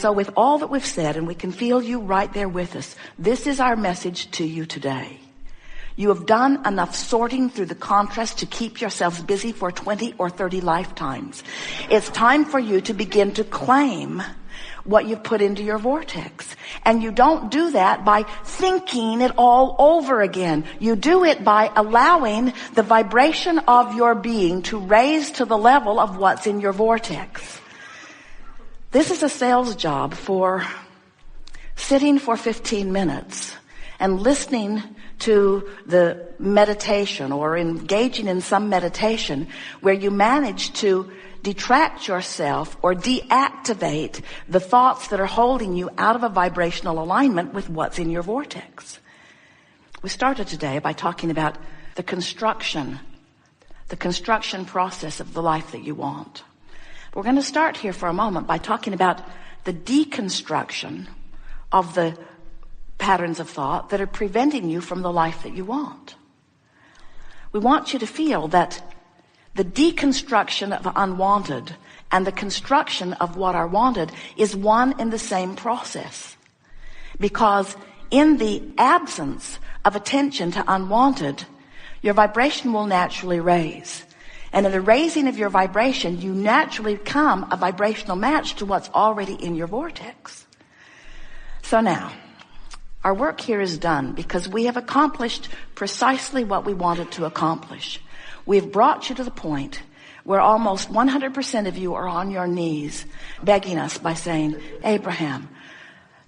so with all that we've said, and we can feel you right there with us, this is our message to you today. You have done enough sorting through the contrast to keep yourselves busy for 20 or 30 lifetimes. It's time for you to begin to claim what you've put into your vortex. And you don't do that by thinking it all over again. You do it by allowing the vibration of your being to raise to the level of what's in your vortex. This is a sales job for sitting for 15 minutes and listening to the meditation or engaging in some meditation where you manage to detract yourself or deactivate the thoughts that are holding you out of a vibrational alignment with what's in your vortex. We started today by talking about the construction process of the life that you want. We're going to start here for a moment by talking about the deconstruction of the patterns of thought that are preventing you from the life that you want. We want you to feel that the deconstruction of unwanted and the construction of what are wanted is one and the same process. Because in the absence of attention to unwanted, your vibration will naturally raise. And in the raising of your vibration, you naturally become a vibrational match to what's already in your vortex. So now, our work here is done because we have accomplished precisely what we wanted to accomplish. We've brought you to the point where almost 100% of you are on your knees begging us by saying, Abraham,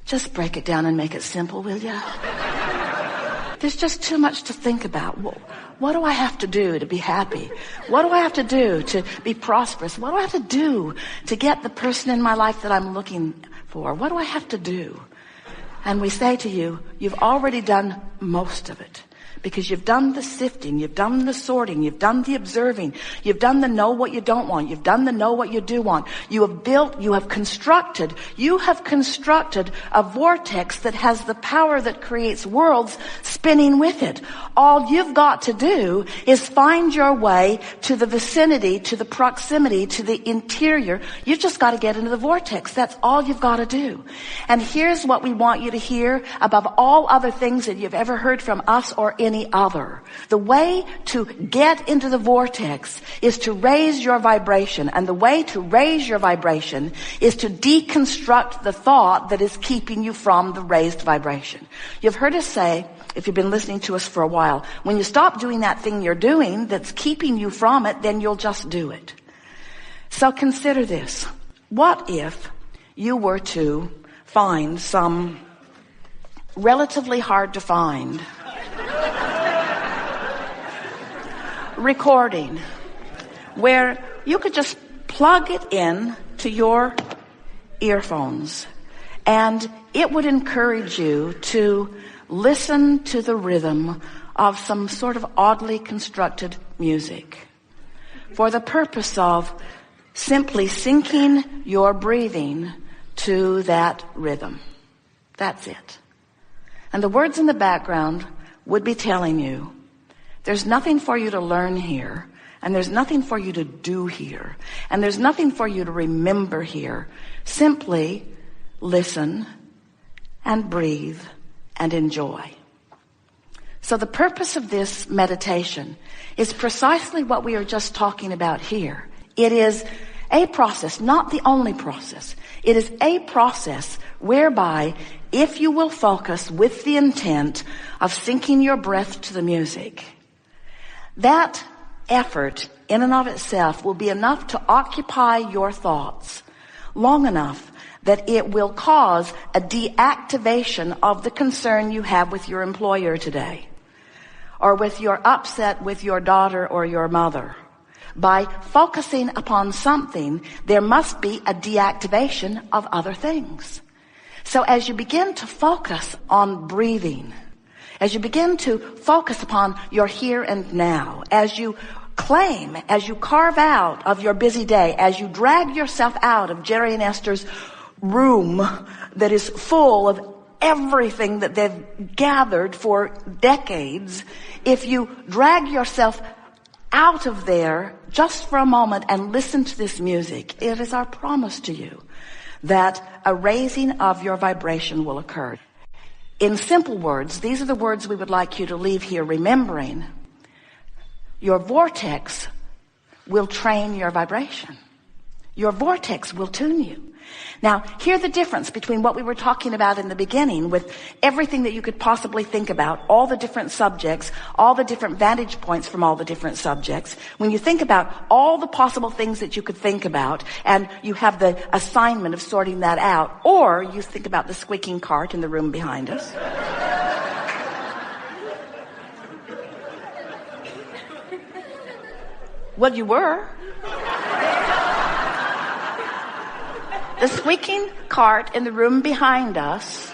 just break it down and make it simple, will you? There's just too much to think about. What do I have to do to be happy? What do I have to do to be prosperous? What do I have to do to get the person in my life that I'm looking for? What do I have to do? And we say to you, you've already done most of it. Because you've done the sifting, you've done the sorting, you've done the observing, you've done the know what you don't want, you've done the know what you do want. You have constructed a vortex that has the power that creates worlds spinning with it. All you've got to do is find your way to the vicinity, to the proximity, to the interior. You've just got to get into the vortex. That's all you've got to do. And here's what we want you to hear above all other things that you've ever heard from us or any other. The way to get into the vortex is to raise your vibration. And the way to raise your vibration is to deconstruct the thought that is keeping you from the raised vibration. You've heard us say, if you've been listening to us for a while, when you stop doing that thing you're doing that's keeping you from it, then you'll just do it. So consider this. What if you were to find some relatively hard to find recording where you could just plug it in to your earphones and it would encourage you to listen to the rhythm of some sort of oddly constructed music for the purpose of simply syncing your breathing to that rhythm. That's it. And the words in the background would be telling you, there's nothing for you to learn here, and there's nothing for you to do here, and there's nothing for you to remember here. Simply listen and breathe and enjoy. So the purpose of this meditation is precisely what we are just talking about here. It is a process, not the only process. It is a process whereby if you will focus with the intent of syncing your breath to the music, that effort in and of itself will be enough to occupy your thoughts long enough that it will cause a deactivation of the concern you have with your employer today, or with your upset with your daughter or your mother. By focusing upon something, there must be a deactivation of other things. So as you begin to focus on breathing, as you begin to focus upon your here and now, as you claim, as you carve out of your busy day, as you drag yourself out of Jerry and Esther's room that is full of everything that they've gathered for decades, if you drag yourself out of there just for a moment and listen to this music, it is our promise to you that a raising of your vibration will occur. In simple words, these are the words we would like you to leave here remembering. Your vortex will train your vibration. Your vortex will tune you. Now, hear the difference between what we were talking about in the beginning with everything that you could possibly think about, all the different subjects, all the different vantage points from all the different subjects. When you think about all the possible things that you could think about, and you have the assignment of sorting that out, or you think about the squeaking cart in the room behind us. Well, you were. The squeaking cart in the room behind us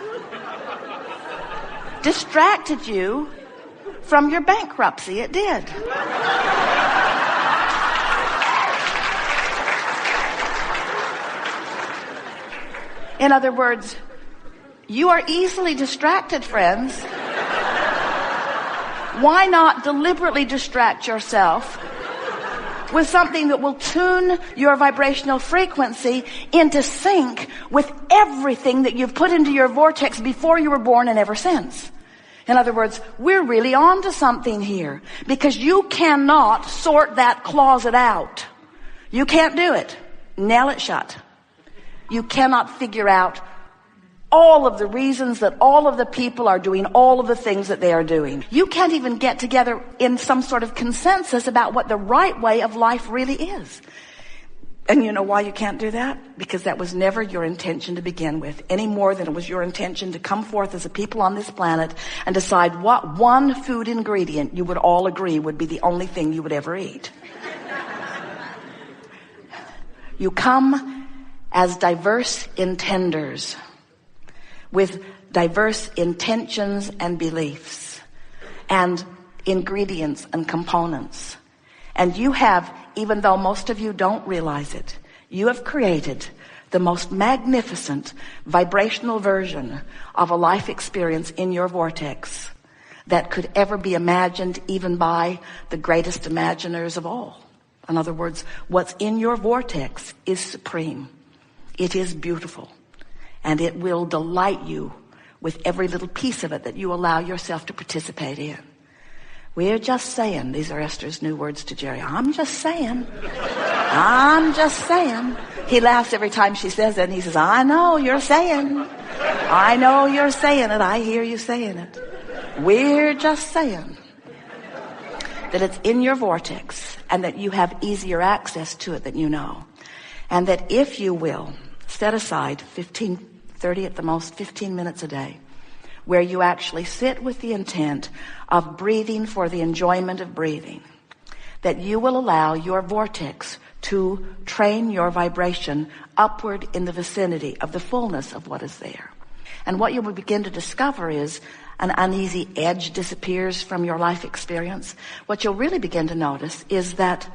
distracted you from your bankruptcy. It did. In other words, you are easily distracted, friends. Why not deliberately distract yourself with something that will tune your vibrational frequency into sync with everything that you've put into your vortex before you were born and ever since? In other words, we're really on to something here, because you cannot sort that closet out. You can't do it. Nail it shut. You cannot figure out all of the reasons that all of the people are doing all of the things that they are doing. You can't even get together in some sort of consensus about what the right way of life really is. And you know why you can't do that? Because that was never your intention to begin with, any more than it was your intention to come forth as a people on this planet and decide what one food ingredient you would all agree would be the only thing you would ever eat. You come as diverse intenders, with diverse intentions and beliefs and ingredients and components. And you have, even though most of you don't realize it, you have created the most magnificent vibrational version of a life experience in your vortex that could ever be imagined even by the greatest imaginers of all. In other words, what's in your vortex is supreme. It is beautiful. And it will delight you with every little piece of it that you allow yourself to participate in. We're just saying, these are Esther's new words to Jerry. I'm just saying. I'm just saying. He laughs every time she says it, and he says, I know you're saying. I know you're saying it. I hear you saying it. We're just saying that it's in your vortex and that you have easier access to it than you know. And that if you will, set aside 30 at the most, 15 minutes a day, where you actually sit with the intent of breathing for the enjoyment of breathing, that you will allow your vortex to train your vibration upward in the vicinity of the fullness of what is there. And what you will begin to discover is an uneasy edge disappears from your life experience. What you'll really begin to notice is that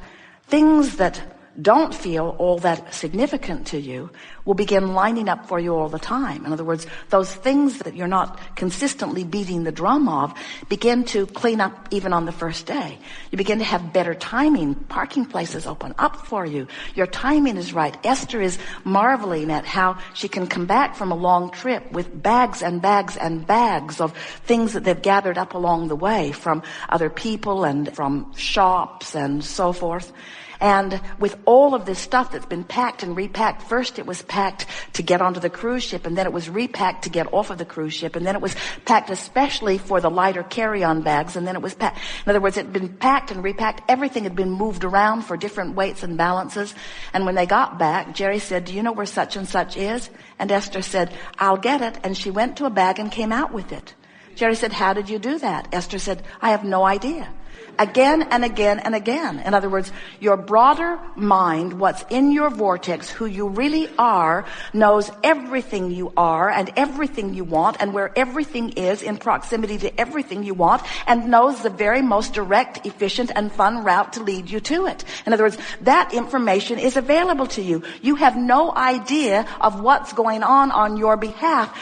things that don't feel all that significant to you will begin lining up for you all the time. In other words, those things that you're not consistently beating the drum of begin to clean up even on the first day. You begin to have better timing. Parking places open up for you. Your timing is right. Esther is marveling at how she can come back from a long trip with bags and bags and bags of things that they've gathered up along the way from other people and from shops and so forth. And with all of this stuff that's been packed and repacked, first it was packed to get onto the cruise ship, and then it was repacked to get off of the cruise ship, and then it was packed especially for the lighter carry-on bags, and then it was packed. In other words, it had been packed and repacked. Everything had been moved around for different weights and balances. And when they got back, Jerry said, do you know where such and such is? And Esther said, I'll get it. And she went to a bag and came out with it. Jerry said, how did you do that? Esther said, I have no idea. Again and again and again. In other words, your broader mind, what's in your vortex, who you really are, knows everything you are and everything you want and where everything is in proximity to everything you want, and knows the very most direct, efficient, and fun route to lead you to it. In other words, that information is available to you. You have no idea of what's going on your behalf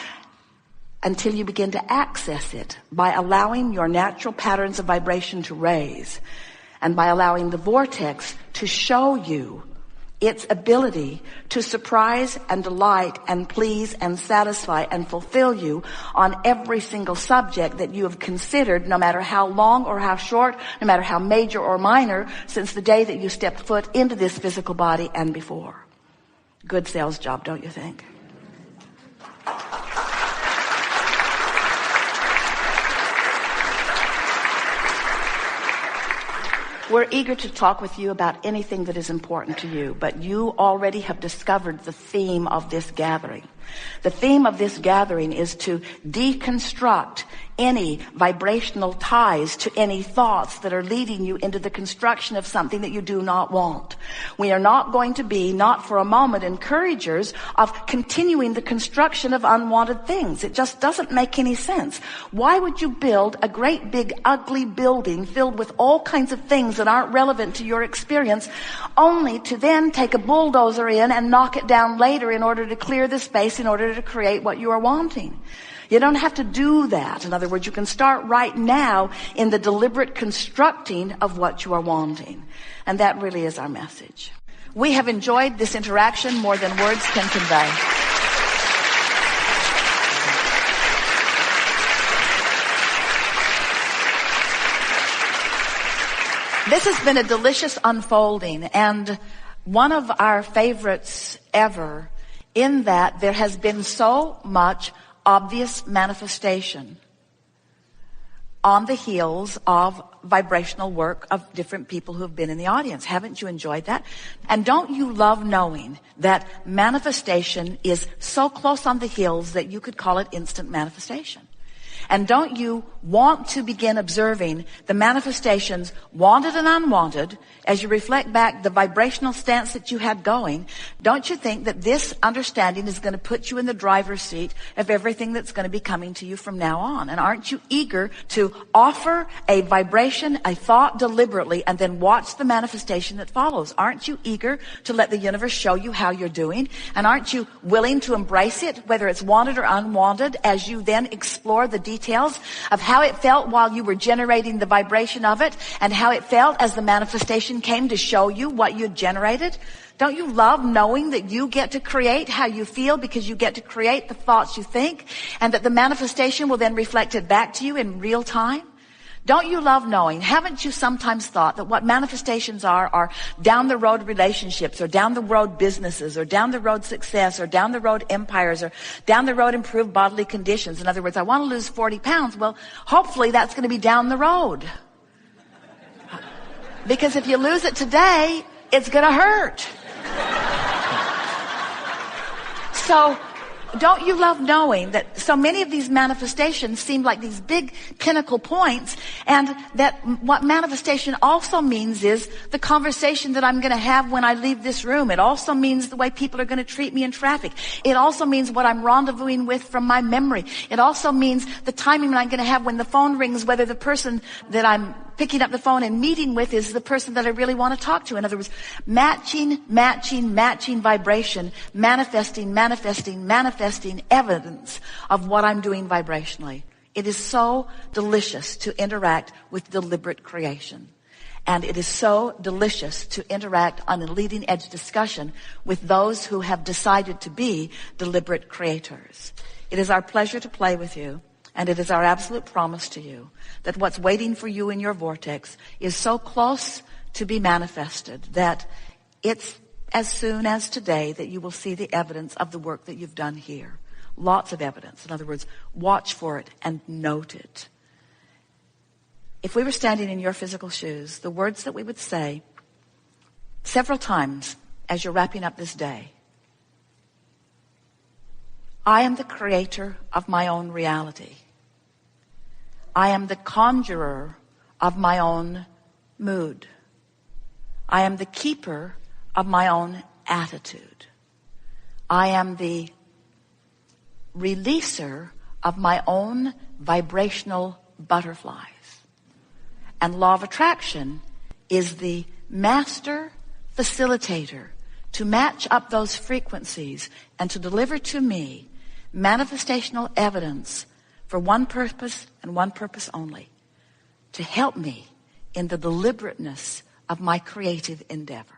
until you begin to access it by allowing your natural patterns of vibration to raise, and by allowing the vortex to show you its ability to surprise and delight and please and satisfy and fulfill you on every single subject that you have considered, no matter how long or how short, no matter how major or minor, since the day that you stepped foot into this physical body and before. Good sales job, don't you think? We're eager to talk with you about anything that is important to you, but you already have discovered the theme of this gathering. The theme of this gathering is to deconstruct any vibrational ties to any thoughts that are leading you into the construction of something that you do not want. We are not going to be, not for a moment, encouragers of continuing the construction of unwanted things. It just doesn't make any sense. Why would you build a great big ugly building filled with all kinds of things that aren't relevant to your experience, only to then take a bulldozer in and knock it down later in order to clear the space in order to create what you are wanting? You don't have to do that. In other words, you can start right now in the deliberate constructing of what you are wanting. And that really is our message. We have enjoyed this interaction more than words can convey. This has been a delicious unfolding, and one of our favorites ever, in that there has been so much obvious manifestation on the heels of vibrational work of different people who have been in the audience. Haven't you enjoyed that? And don't you love knowing that manifestation is so close on the heels that you could call it instant manifestation? And don't you want to begin observing the manifestations, wanted and unwanted, as you reflect back the vibrational stance that you had going? Don't you think that this understanding is going to put you in the driver's seat of everything that's going to be coming to you from now on? And aren't you eager to offer a vibration, a thought deliberately, and then watch the manifestation that follows? Aren't you eager to let the universe show you how you're doing? And aren't you willing to embrace it, whether it's wanted or unwanted, as you then explore the details of how it felt while you were generating the vibration of it, and how it felt as the manifestation came to show you what you'd generated? Don't you love knowing that you get to create how you feel, because you get to create the thoughts you think, and that the manifestation will then reflect it back to you in real time? Don't you love knowing? Haven't you sometimes thought that what manifestations are down the road relationships, or down the road businesses, or down the road success, or down the road empires, or down the road improved bodily conditions? In other words, I want to lose 40 pounds. Well, hopefully that's going to be down the road. Because if you lose it today, it's going to hurt. So, don't you love knowing that so many of these manifestations seem like these big pinnacle points, and that what manifestation also means is the conversation that I'm going to have when I leave this room. It also means the way people are going to treat me in traffic. It also means what I'm rendezvousing with from my memory. It also means the timing I'm going to have when the phone rings, whether the person that I'm picking up the phone and meeting with is the person that I really want to talk to. In other words, matching vibration, manifesting evidence of what I'm doing vibrationally. It is so delicious to interact with deliberate creation. And it is so delicious to interact on a leading edge discussion with those who have decided to be deliberate creators. It is our pleasure to play with you. And it is our absolute promise to you that what's waiting for you in your vortex is so close to be manifested that it's as soon as today that you will see the evidence of the work that you've done here. Lots of evidence. In other words, watch for it and note it. If we were standing in your physical shoes, the words that we would say several times as you're wrapping up this day: I am the creator of my own reality. I am the conjurer of my own mood. I am the keeper of my own attitude. I am the releaser of my own vibrational butterflies. And law of attraction is the master facilitator to match up those frequencies and to deliver to me manifestational evidence for one purpose and one purpose only: to help me in the deliberateness of my creative endeavor.